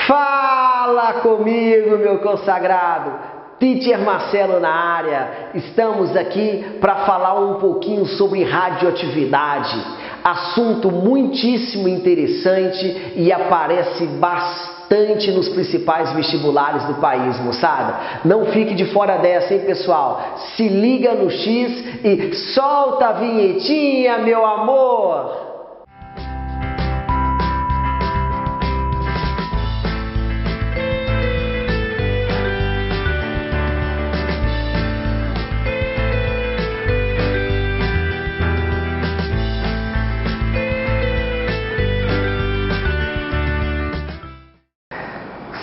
Fala comigo, meu consagrado! Teacher Marcelo na área. Estamos aqui para falar um pouquinho sobre radioatividade. Assunto muitíssimo interessante e aparece bastante nos principais vestibulares do país, moçada. Não fique de fora dessa, hein, pessoal? Se liga no X e solta a vinhetinha, meu amor!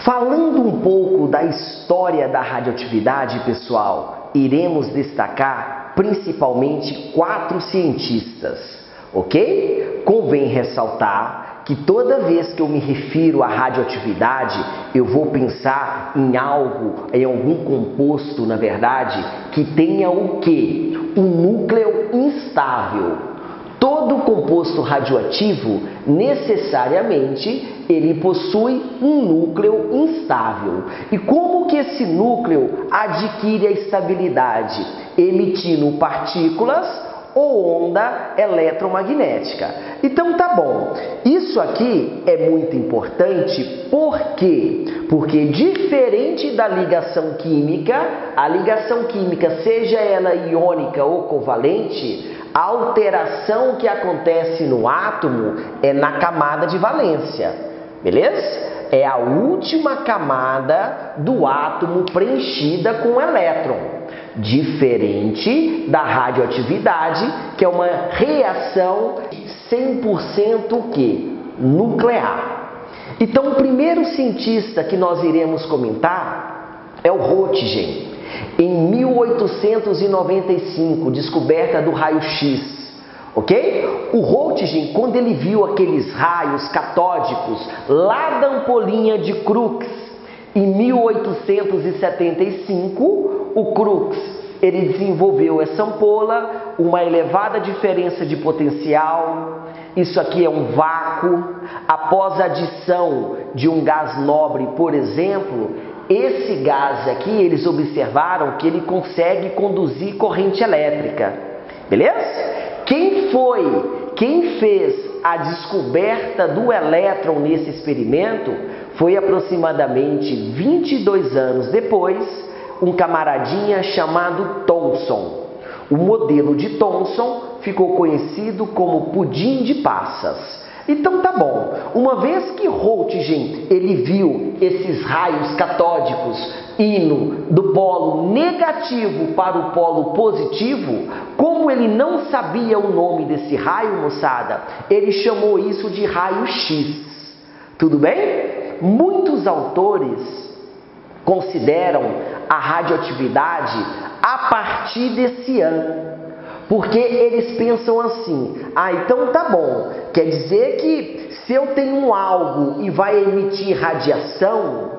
Falando um pouco da história da radioatividade, pessoal, iremos destacar principalmente 4 cientistas, ok? Convém ressaltar que toda vez que eu me refiro à radioatividade, eu vou pensar em algo, em algum composto, na verdade, que tenha o quê? Um núcleo instável. Todo composto radioativo, necessariamente, ele possui um núcleo instável. E como que esse núcleo adquire a estabilidade? Emitindo partículas ou onda eletromagnética. Então tá bom, isso aqui é muito importante, por quê? Porque diferente da ligação química, a ligação química, seja ela iônica ou covalente, a alteração que acontece no átomo é na camada de valência, beleza? É a última camada do átomo preenchida com elétron, diferente da radioatividade, que é uma reação 100% que? Nuclear. Então, o primeiro cientista que nós iremos comentar é o Roentgen. Em 1895, descoberta do raio-x, ok? O Roentgen, quando ele viu aqueles raios catódicos lá da ampolinha de Crookes, em 1875, o Crookes, ele desenvolveu essa ampola, uma elevada diferença de potencial. Isso aqui é um vácuo. Após a adição de um gás nobre, por exemplo, esse gás aqui, eles observaram que ele consegue conduzir corrente elétrica, beleza? Quem fez a descoberta do elétron nesse experimento foi aproximadamente 22 anos depois, um camaradinha chamado Thomson. O modelo de Thomson ficou conhecido como pudim de passas. Então tá bom, uma vez que Roentgen ele viu esses raios catódicos indo do polo negativo para o polo positivo, como ele não sabia o nome desse raio, moçada, ele chamou isso de raio-x. Tudo bem? Muitos autores consideram a radioatividade a partir desse ano. Porque eles pensam assim, então tá bom, quer dizer que se eu tenho algo e vai emitir radiação,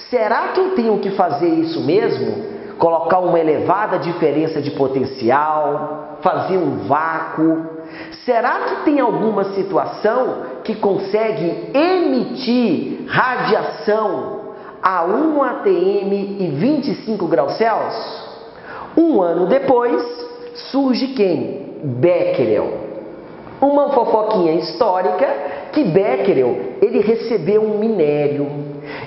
será que eu tenho que fazer isso mesmo? Colocar uma elevada diferença de potencial, fazer um vácuo? Será que tem alguma situação que consegue emitir radiação a 1 atm e 25 graus Celsius? Um ano depois, surge quem? Becquerel. Uma fofoquinha histórica que Becquerel, ele recebeu um minério.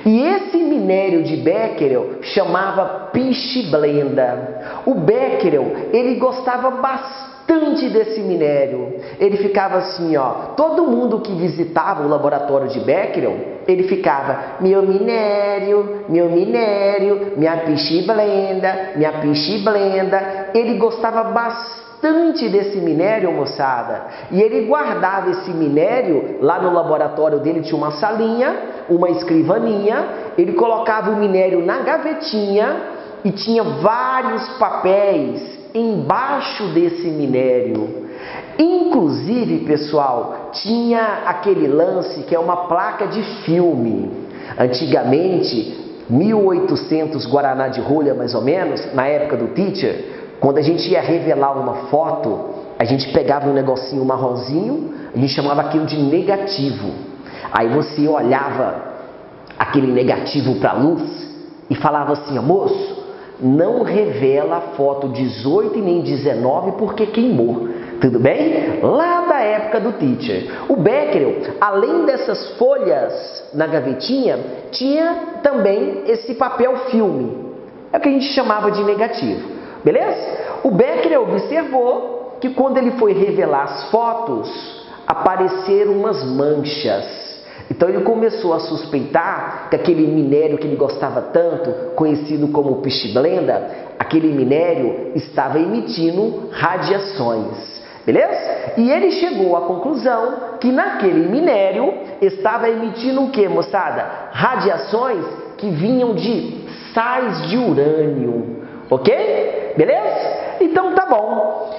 E esse minério de Becquerel chamava pichiblenda. O Becquerel, ele gostava bastante desse minério. Ele ficava assim, ó, todo mundo que visitava o laboratório de Becquerel, ele ficava, meu minério, minha pichiblenda, minha pichiblenda. Ele gostava bastante desse minério, moçada. E ele guardava esse minério, lá no laboratório dele tinha uma salinha, uma escrivaninha, ele colocava o minério na gavetinha e tinha vários papéis embaixo desse minério. Inclusive, pessoal, tinha aquele lance que é uma placa de filme. Antigamente, 1800 Guaraná de rolha, mais ou menos, na época do teacher, quando a gente ia revelar uma foto, a gente pegava um negocinho marronzinho, a gente chamava aquilo de negativo. Aí você olhava aquele negativo para a luz e falava assim: moço, não revela a foto 18 e nem 19 porque queimou. Tudo bem? Lá da época do teacher. O Becquerel, além dessas folhas na gavetinha, tinha também esse papel filme. É o que a gente chamava de negativo. Beleza? O Becquerel observou que quando ele foi revelar as fotos, apareceram umas manchas. Então ele começou a suspeitar que aquele minério que ele gostava tanto, conhecido como pichiblenda, aquele minério estava emitindo radiações. Beleza? E ele chegou à conclusão que naquele minério estava emitindo o que, moçada? Radiações que vinham de sais de urânio. Ok? Beleza? Então tá bom.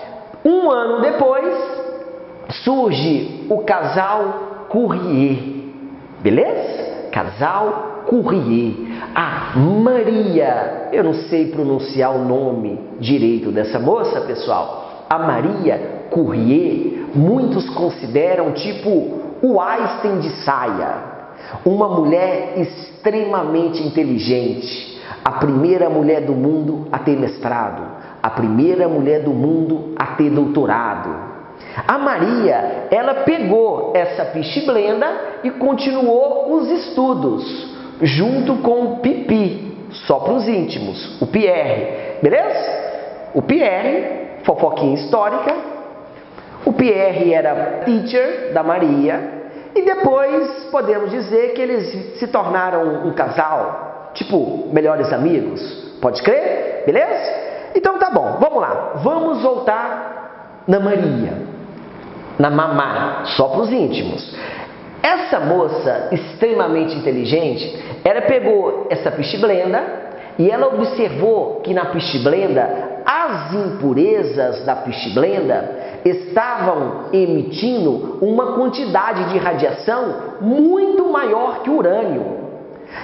Um ano depois, surge o casal Curie. Beleza? Casal Curie. A Maria, eu não sei pronunciar o nome direito dessa moça, pessoal. A Maria Curie, muitos consideram tipo o Einstein de saia. Uma mulher extremamente inteligente. A primeira mulher do mundo a ter mestrado. A primeira mulher do mundo a ter doutorado. A Maria, ela pegou essa pichiblenda e continuou os estudos, junto com o Pipi, só para os íntimos, o Pierre, beleza? O Pierre, fofoquinha histórica, o Pierre era teacher da Maria, e depois podemos dizer que eles se tornaram um casal, tipo, melhores amigos, pode crer? Beleza? Então tá bom, vamos lá, vamos voltar na Maria. Na mamá, só para os íntimos. Essa moça extremamente inteligente, ela pegou essa pichiblenda e ela observou que na pichiblenda as impurezas da pichiblenda estavam emitindo uma quantidade de radiação muito maior que o urânio.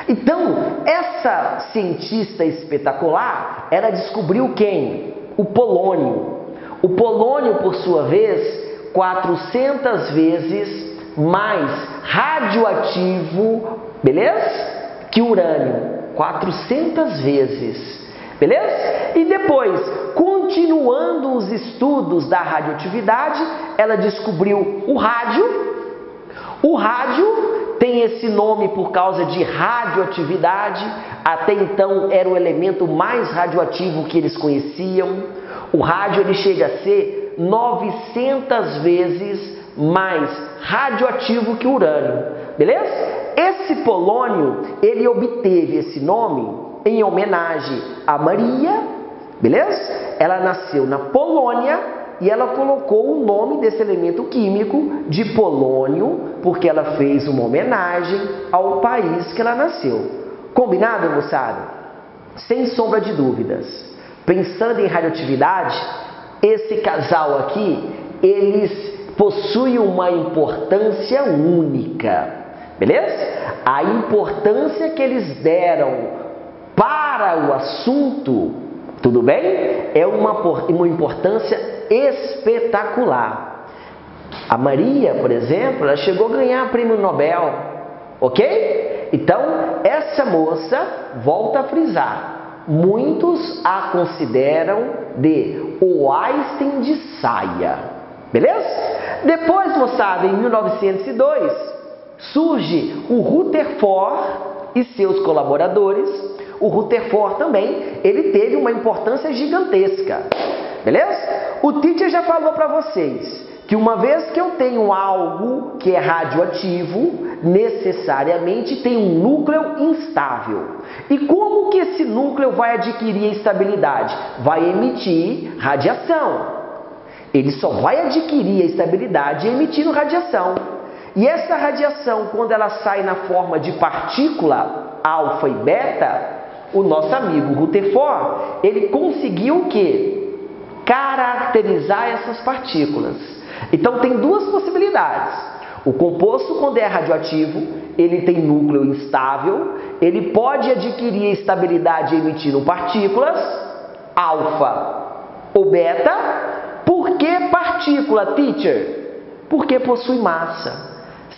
Então, essa cientista espetacular, ela descobriu quem? O polônio. O polônio, por sua vez, 400 vezes mais radioativo, beleza? Que o urânio, 400 vezes, beleza? E depois, continuando os estudos da radioatividade, ela descobriu o rádio. O rádio tem esse nome por causa de radioatividade, até então era o elemento mais radioativo que eles conheciam. O rádio ele chega a ser 900 vezes mais radioativo que o urânio, beleza? Esse polônio, ele obteve esse nome em homenagem a Maria, beleza? Ela nasceu na Polônia e ela colocou o nome desse elemento químico de polônio, porque ela fez uma homenagem ao país que ela nasceu. Combinado, moçada? Sem sombra de dúvidas. Pensando em radioatividade, esse casal aqui, eles possuem uma importância única, beleza? A importância que eles deram para o assunto, tudo bem? É uma importância espetacular. A Maria, por exemplo, ela chegou a ganhar prêmio Nobel, ok? Então, essa moça, volta a frisar, muitos a consideram de o Einstein de saia, beleza? Depois, moçada, em 1902, surge o Rutherford e seus colaboradores. O Rutherford também, ele teve uma importância gigantesca, beleza? O teacher já falou para vocês que uma vez que eu tenho algo que é radioativo, necessariamente tem um núcleo instável. E como que esse núcleo vai adquirir estabilidade? Vai emitir radiação. Ele só vai adquirir a estabilidade emitindo radiação. E essa radiação, quando ela sai na forma de partícula alfa e beta, o nosso amigo Rutherford, ele conseguiu o quê? Caracterizar essas partículas. Então tem duas possibilidades. O composto, quando é radioativo, ele tem núcleo instável, ele pode adquirir estabilidade emitindo partículas, alfa ou beta. Por que partícula, teacher? Porque possui massa.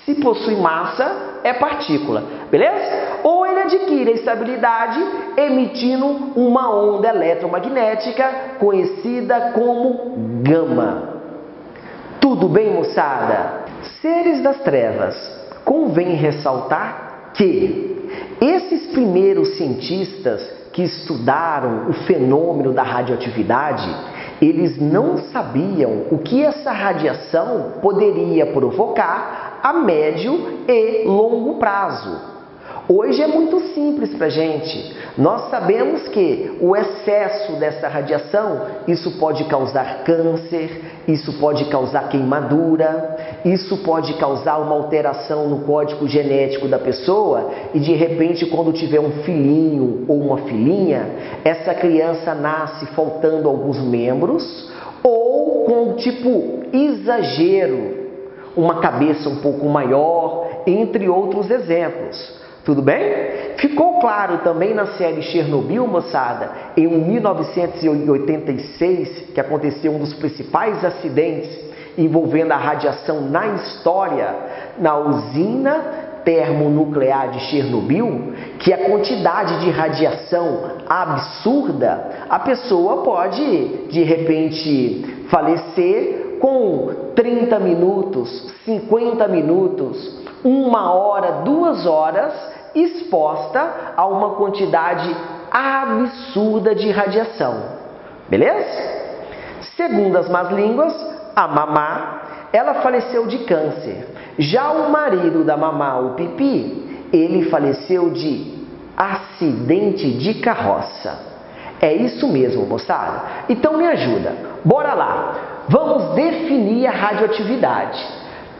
Se possui massa, é partícula, beleza? Ou adquire a estabilidade emitindo uma onda eletromagnética conhecida como gama. Tudo bem, moçada? Seres das trevas, convém ressaltar que esses primeiros cientistas que estudaram o fenômeno da radioatividade, eles não sabiam o que essa radiação poderia provocar a médio e longo prazo. Hoje é muito simples para a gente. Nós sabemos que o excesso dessa radiação, isso pode causar câncer, isso pode causar queimadura, isso pode causar uma alteração no código genético da pessoa e de repente quando tiver um filhinho ou uma filhinha, essa criança nasce faltando alguns membros ou com tipo exagero, uma cabeça um pouco maior, entre outros exemplos. Tudo bem? Ficou claro também na série Chernobyl, moçada, em 1986, que aconteceu um dos principais acidentes envolvendo a radiação na história, na usina termonuclear de Chernobyl, que a quantidade de radiação absurda, a pessoa pode, de repente, falecer com 30 minutos, 50 minutos, 1 hora, 2 horas, exposta a uma quantidade absurda de radiação. Beleza? Segundo as más línguas, a Mamá, ela faleceu de câncer. Já o marido da Mamá, o Pipi, ele faleceu de acidente de carroça. É isso mesmo, moçada? Então me ajuda. Bora lá. Vamos definir a radioatividade.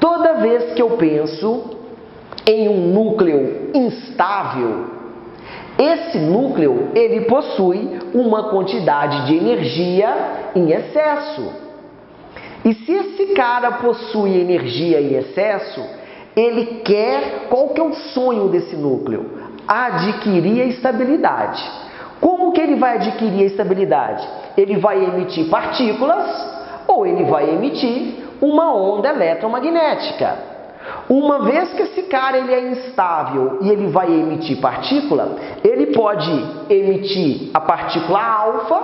Toda vez que eu penso em um núcleo instável, esse núcleo ele possui uma quantidade de energia em excesso. E se esse cara possui energia em excesso, ele quer, qual que é o sonho desse núcleo? Adquirir a estabilidade. Como que ele vai adquirir a estabilidade? Ele vai emitir partículas ou ele vai emitir uma onda eletromagnética. Uma vez que esse cara ele é instável e ele vai emitir partícula, ele pode emitir a partícula alfa,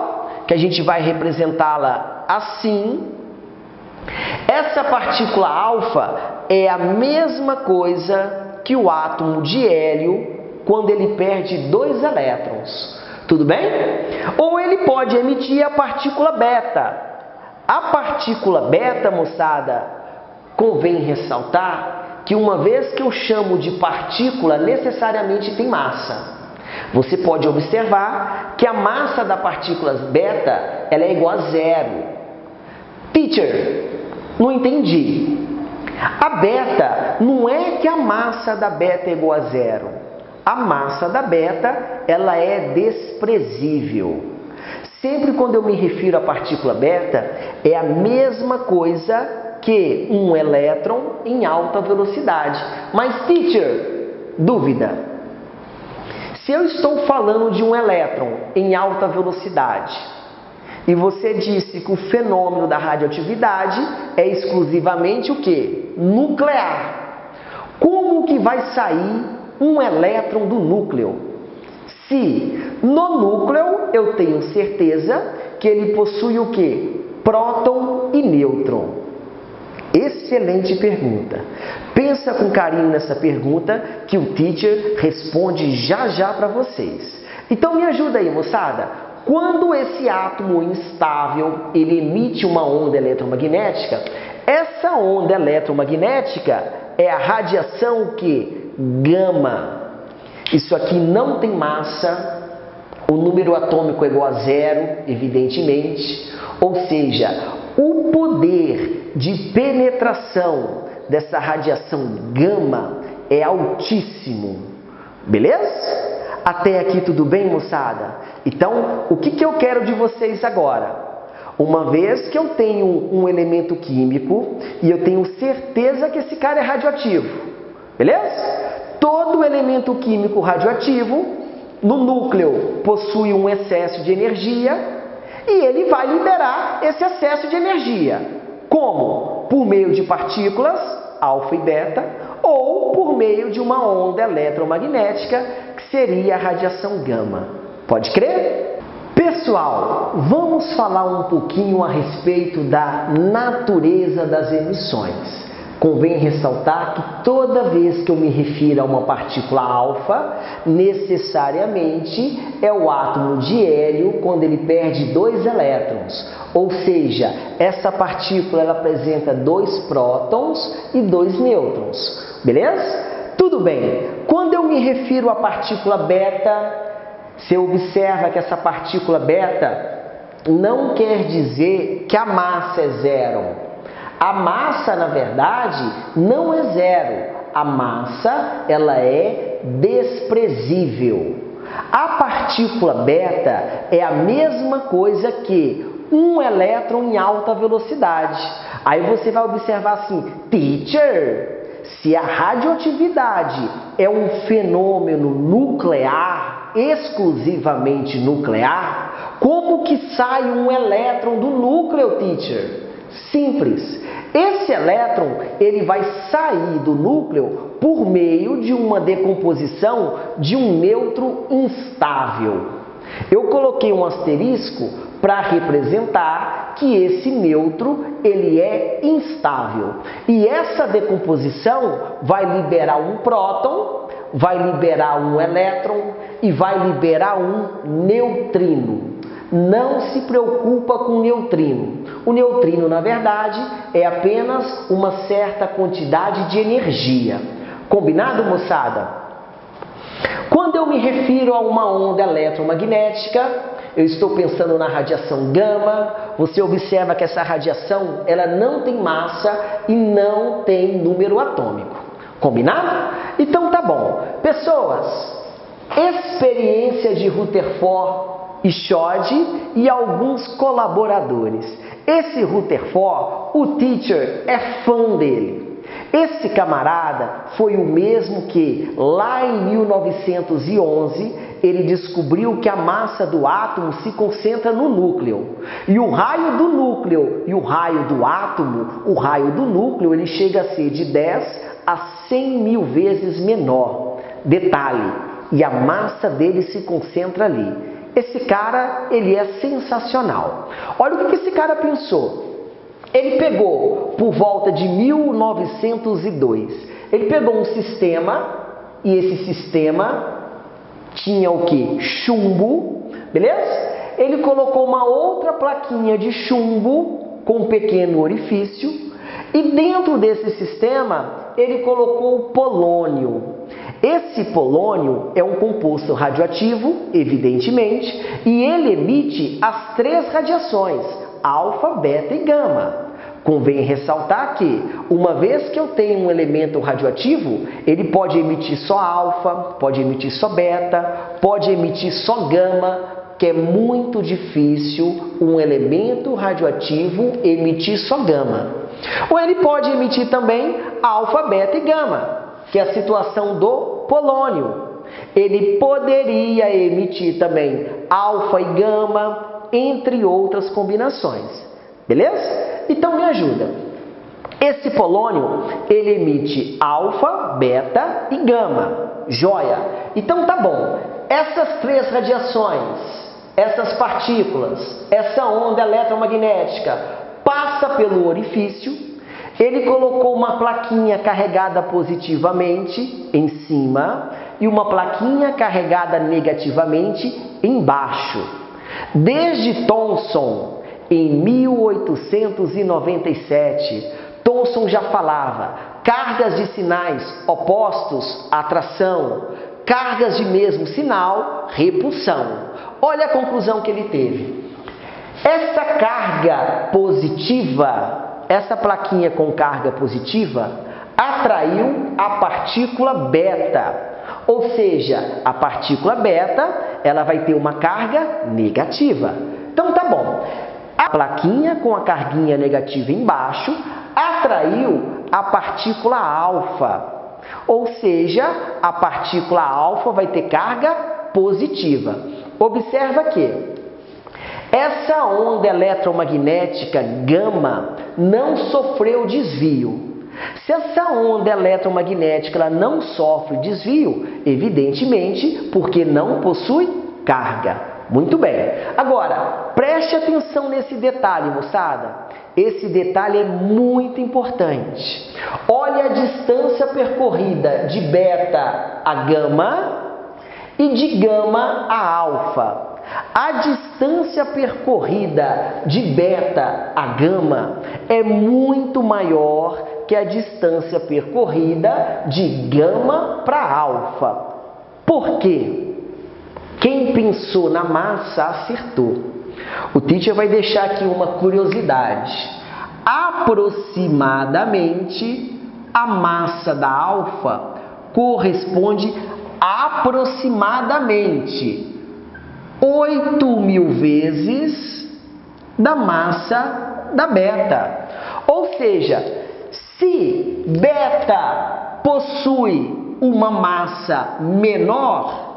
que a gente vai representá-la assim. Essa partícula alfa é a mesma coisa que o átomo de hélio quando ele perde 2 elétrons. Tudo bem? Ou ele pode emitir a partícula beta. A partícula beta, moçada, convém ressaltar que uma vez que eu chamo de partícula, necessariamente tem massa. Você pode observar que a massa da partícula beta ela é igual a 0. Teacher, não entendi. A beta, não é que a massa da beta é igual a 0. A massa da beta, ela é desprezível. Sempre quando eu me refiro à partícula beta, é a mesma coisa que um elétron em alta velocidade. Mas, teacher, dúvida. Se eu estou falando de um elétron em alta velocidade, e você disse que o fenômeno da radioatividade é exclusivamente o quê? Nuclear. Como que vai sair um elétron do núcleo? Se no núcleo eu tenho certeza que ele possui o quê? Próton e nêutron. Excelente pergunta. Pensa com carinho nessa pergunta que o teacher responde já já para vocês. Então me ajuda aí, moçada. Quando esse átomo instável ele emite uma onda eletromagnética, essa onda eletromagnética é a radiação que gama. Isso aqui não tem massa, o número atômico é igual a 0, evidentemente. Ou seja, o poder de penetração dessa radiação gama é altíssimo. Beleza? Até aqui tudo bem, moçada? Então, o que eu quero de vocês agora? Uma vez que eu tenho um elemento químico e eu tenho certeza que esse cara é radioativo, beleza? Todo elemento químico radioativo, no núcleo, possui um excesso de energia e ele vai liberar esse excesso de energia. Como? Por meio de partículas, alfa e beta, ou ou por meio de uma onda eletromagnética, que seria a radiação gama. Pode crer? Pessoal, vamos falar um pouquinho a respeito da natureza das emissões. Convém ressaltar que toda vez que eu me refiro a uma partícula alfa, necessariamente é o átomo de hélio quando ele perde 2 elétrons. Ou seja, essa partícula ela apresenta 2 prótons e 2 nêutrons. Beleza? Tudo bem. Quando eu me refiro à partícula beta, você observa que essa partícula beta não quer dizer que a massa é zero. A massa, na verdade, não é zero. A massa, ela é desprezível. A partícula beta é a mesma coisa que um elétron em alta velocidade. Aí você vai observar assim, teacher, se a radioatividade é um fenômeno nuclear, exclusivamente nuclear, como que sai um elétron do núcleo, teacher? Simples. Esse elétron ele vai sair do núcleo por meio de uma decomposição de um nêutron instável. Eu coloquei um asterisco para representar que esse nêutron ele é instável. E essa decomposição vai liberar um próton, vai liberar um elétron e vai liberar um neutrino. Não se preocupa com o neutrino. O neutrino, na verdade, é apenas uma certa quantidade de energia. Combinado, moçada? Quando eu me refiro a uma onda eletromagnética, eu estou pensando na radiação gama. Você observa que essa radiação ela não tem massa e não tem número atômico. Combinado? Então tá bom. Pessoas, experiência de Rutherford e Schode e alguns colaboradores. Esse Rutherford, o teacher é fã dele. Esse camarada foi o mesmo que, lá em 1911, ele descobriu que a massa do átomo se concentra no núcleo. E o raio do núcleo e o raio do átomo, o raio do núcleo, ele chega a ser de 10 a 100 mil vezes menor. Detalhe, e a massa dele se concentra ali. Esse cara, ele é sensacional. Olha o que esse cara pensou. Ele pegou, por volta de 1902, ele pegou um sistema, e esse sistema tinha o que? Chumbo, beleza? Ele colocou uma outra plaquinha de chumbo com um pequeno orifício, e dentro desse sistema, ele colocou o polônio. Esse polônio é um composto radioativo, evidentemente, e ele emite as 3 radiações, alfa, beta e gama. Convém ressaltar que, uma vez que eu tenho um elemento radioativo, ele pode emitir só alfa, pode emitir só beta, pode emitir só gama, que é muito difícil um elemento radioativo emitir só gama. Ou ele pode emitir também alfa, beta e gama, que é a situação do polônio. Ele poderia emitir também alfa e gama, entre outras combinações. Beleza? Então me ajuda. Esse polônio, ele emite alfa, beta e gama. Joia? Então tá bom. Essas 3 radiações, essas partículas, essa onda eletromagnética passa pelo orifício. Ele colocou uma plaquinha carregada positivamente em cima e uma plaquinha carregada negativamente embaixo. Desde Thomson, em 1897, Thomson já falava cargas de sinais opostos, atração, cargas de mesmo sinal, repulsão. Olha a conclusão que ele teve. Essa carga positiva, essa plaquinha com carga positiva, atraiu a partícula beta. Ou seja, a partícula beta, ela vai ter uma carga negativa. Então tá bom. A plaquinha com a carguinha negativa embaixo atraiu a partícula alfa. Ou seja, a partícula alfa vai ter carga positiva. Observa que essa onda eletromagnética gama não sofreu desvio. Se essa onda eletromagnética ela não sofre desvio, evidentemente porque não possui carga. Muito bem. Agora, preste atenção nesse detalhe, moçada. Esse detalhe é muito importante. Olha a distância percorrida de beta a gama e de gama a alfa. A distância percorrida de beta a gama é muito maior que a distância percorrida de gama para alfa. Por quê? Quem pensou na massa acertou. O teacher vai deixar aqui uma curiosidade. Aproximadamente, a massa da alfa corresponde aproximadamente 8.000 vezes da massa da beta. Ou seja, se beta possui uma massa menor,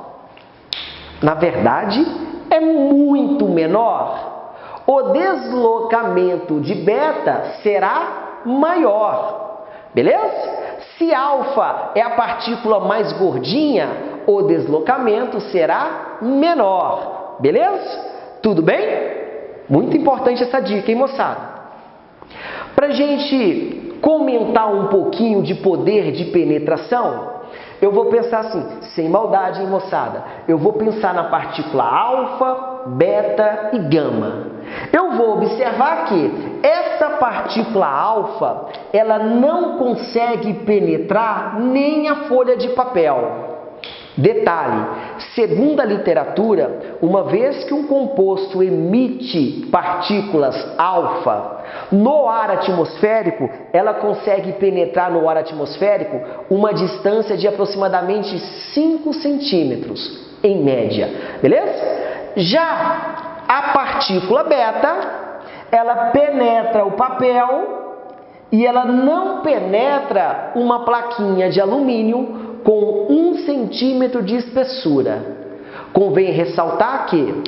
na verdade, é muito menor. O deslocamento de beta será maior, beleza? Se alfa é a partícula mais gordinha, o deslocamento será menor, beleza? Tudo bem? Muito importante essa dica, hein, moçada? Para a gente comentar um pouquinho de poder de penetração, eu vou pensar assim, sem maldade, hein, moçada? Eu vou pensar na partícula alfa, beta e gama. Eu vou observar que essa partícula alfa, ela não consegue penetrar nem a folha de papel. Detalhe, segundo a literatura, uma vez que um composto emite partículas alfa no ar atmosférico, ela consegue penetrar no ar atmosférico uma distância de aproximadamente 5 centímetros, em média, beleza? Já a partícula beta, ela penetra o papel e ela não penetra uma plaquinha de alumínio com 1 centímetro de espessura. Convém ressaltar que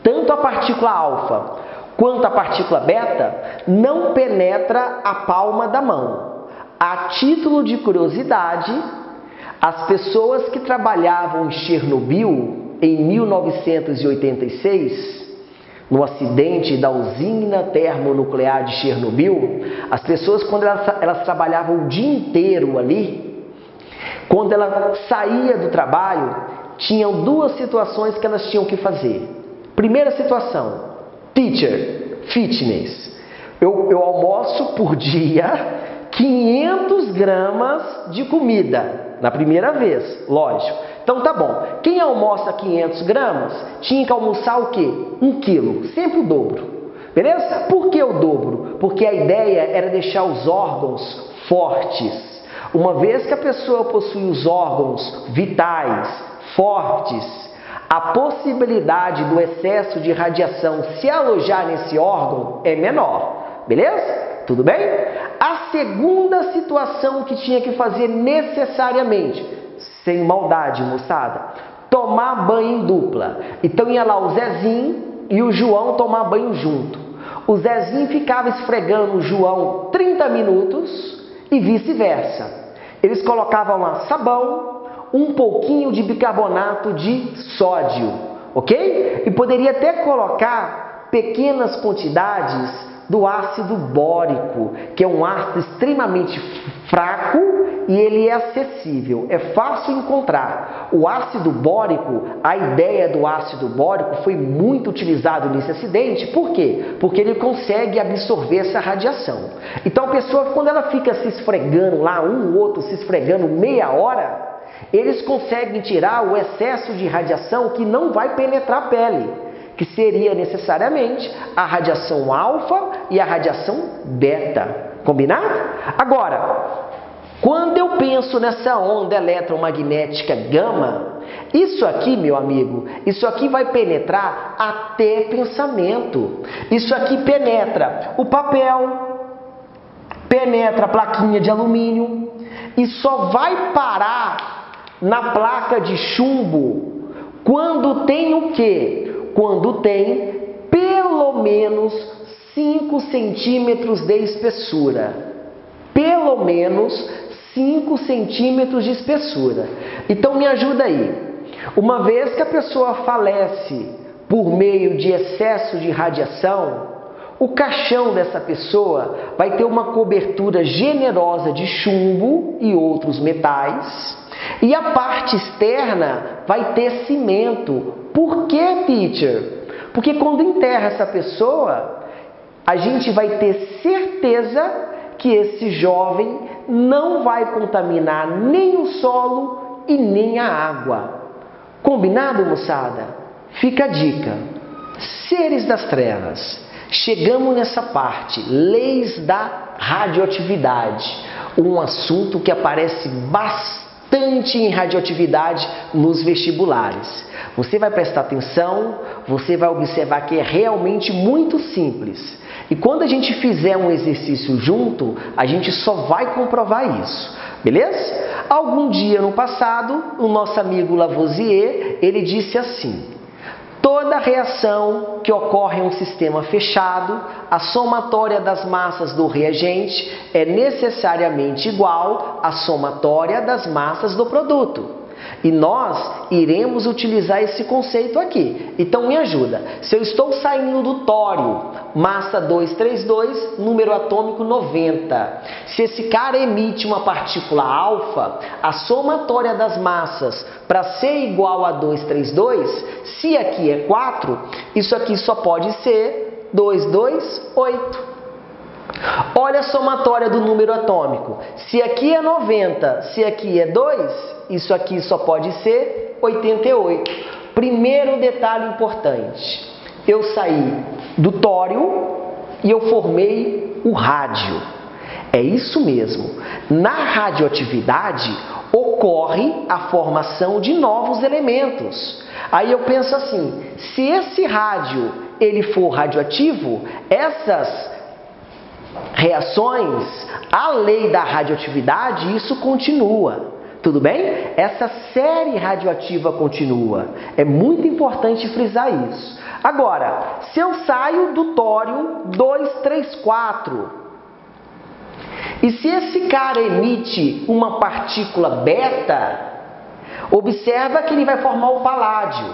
tanto a partícula alfa quanto a partícula beta não penetra a palma da mão. A título de curiosidade, as pessoas que trabalhavam em Chernobyl em 1986, no acidente da usina termonuclear de Chernobyl, as pessoas, quando elas trabalhavam o dia inteiro ali, quando ela saía do trabalho, tinham 2 situações que elas tinham que fazer. Primeira situação, teacher, fitness. Eu almoço por dia 500 gramas de comida, na primeira vez, lógico. Então tá bom, quem almoça 500 gramas, tinha que almoçar o quê? 1 quilo, sempre o dobro. Beleza? Por que o dobro? Porque a ideia era deixar os órgãos fortes. Uma vez que a pessoa possui os órgãos vitais, fortes, a possibilidade do excesso de radiação se alojar nesse órgão é menor. Beleza? Tudo bem? A segunda situação que tinha que fazer necessariamente, sem maldade, moçada, tomar banho em dupla. Então ia lá o Zezinho e o João tomar banho junto. O Zezinho ficava esfregando o João 30 minutos e vice-versa. Eles colocavam lá sabão, um pouquinho de bicarbonato de sódio, ok? E poderia até colocar pequenas quantidades do ácido bórico, que é um ácido extremamente fraco e ele é acessível, é fácil encontrar. O ácido bórico, a ideia do ácido bórico foi muito utilizado nesse acidente. Por quê? Porque ele consegue absorver essa radiação. Então a pessoa, quando ela fica se esfregando lá, um ou outro se esfregando meia hora, eles conseguem tirar o excesso de radiação que não vai penetrar a pele, que seria necessariamente a radiação alfa e a radiação beta. Combinado? Agora, quando eu penso nessa onda eletromagnética gama, isso aqui, meu amigo, isso aqui vai penetrar até pensamento. Isso aqui penetra o papel, penetra a plaquinha de alumínio e só vai parar na placa de chumbo quando tem o quê? Quando tem pelo menos 5 centímetros de espessura. pelo menos 5 centímetros de espessura. Então me ajuda aí. Uma vez que a pessoa falece por meio de excesso de radiação, o caixão dessa pessoa vai ter uma cobertura generosa de chumbo e outros metais, e a parte externa vai ter cimento. Por que, teacher? Porque quando enterra essa pessoa, a gente vai ter certeza que esse jovem não vai contaminar nem o solo e nem a água. Combinado, moçada? Fica a dica. Seres das trevas, chegamos nessa parte, leis da radioatividade, um assunto que aparece bastante em radioatividade nos vestibulares. Você vai prestar atenção, você vai observar que é realmente muito simples. E quando a gente fizer um exercício junto, a gente só vai comprovar isso. Beleza? Algum dia no passado, o nosso amigo Lavoisier, ele disse assim: toda reação que ocorre em um sistema fechado, a somatória das massas do reagente é necessariamente igual à somatória das massas do produto. E nós iremos utilizar esse conceito aqui. Então me ajuda. Se eu estou saindo do tório, massa 232, número atômico 90. Se esse cara emite uma partícula alfa, a somatória das massas para ser igual a 232, se aqui é 4, isso aqui só pode ser 228. Olha a somatória do número atômico. Se aqui é 90, se aqui é 2, isso aqui só pode ser 88. Primeiro detalhe importante. Eu saí do tório e eu formei o rádio. É isso mesmo. Na radioatividade ocorre a formação de novos elementos. Aí eu penso assim, se esse rádio ele for radioativo, essas reações, a lei da radioatividade, isso continua. Tudo bem? Essa série radioativa continua. É muito importante frisar isso. Agora, se eu saio do tório 234, e se esse cara emite uma partícula beta, observa que ele vai formar o paládio.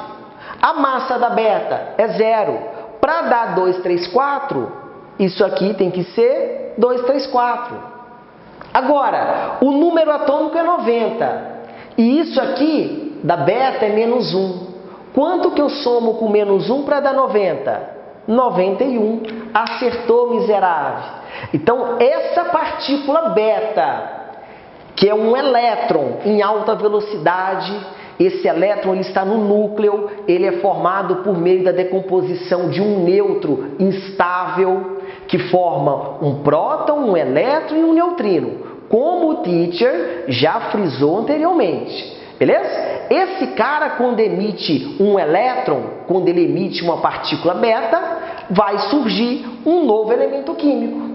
A massa da beta é 0. Para dar 234, isso aqui tem que ser 234. Agora, o número atômico é 90. E isso aqui, da beta, é menos 1. Quanto que eu somo com menos 1 para dar 90? 91. Acertou, miserável. Então, essa partícula beta, que é um elétron em alta velocidade, esse elétron ele está no núcleo, ele é formado por meio da decomposição de um nêutron instável, que forma um próton, um elétron e um neutrino, como o teacher já frisou anteriormente. Beleza? Esse cara, quando emite um elétron, quando ele emite uma partícula beta, vai surgir um novo elemento químico.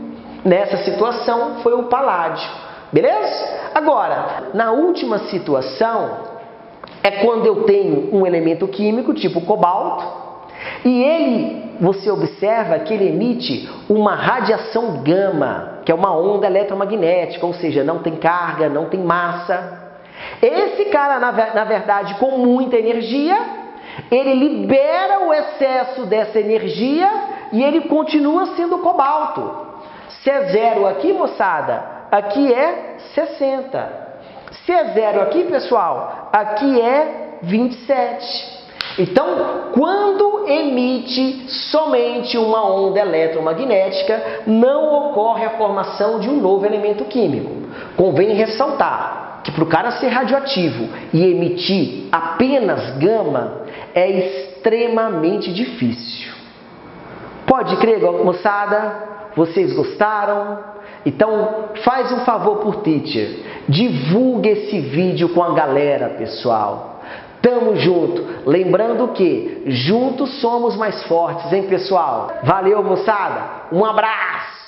Nessa situação foi o paládio. Beleza? Agora, na última situação, é quando eu tenho um elemento químico, tipo cobalto, e ele, você observa que ele emite uma radiação gama, que é uma onda eletromagnética, ou seja, não tem carga, não tem massa. Esse cara, na verdade, com muita energia, ele libera o excesso dessa energia e ele continua sendo cobalto. Se é 0 aqui, moçada, aqui é 60. Se é 0 aqui, pessoal, aqui é 27. Então, quando emite somente uma onda eletromagnética, não ocorre a formação de um novo elemento químico. Convém ressaltar que para o cara ser radioativo e emitir apenas gama é extremamente difícil. Pode crer, moçada? Vocês gostaram? Então, faz um favor por teacher. Divulgue esse vídeo com a galera, pessoal. Tamo junto. Lembrando que juntos somos mais fortes, hein, pessoal? Valeu, moçada. Um abraço.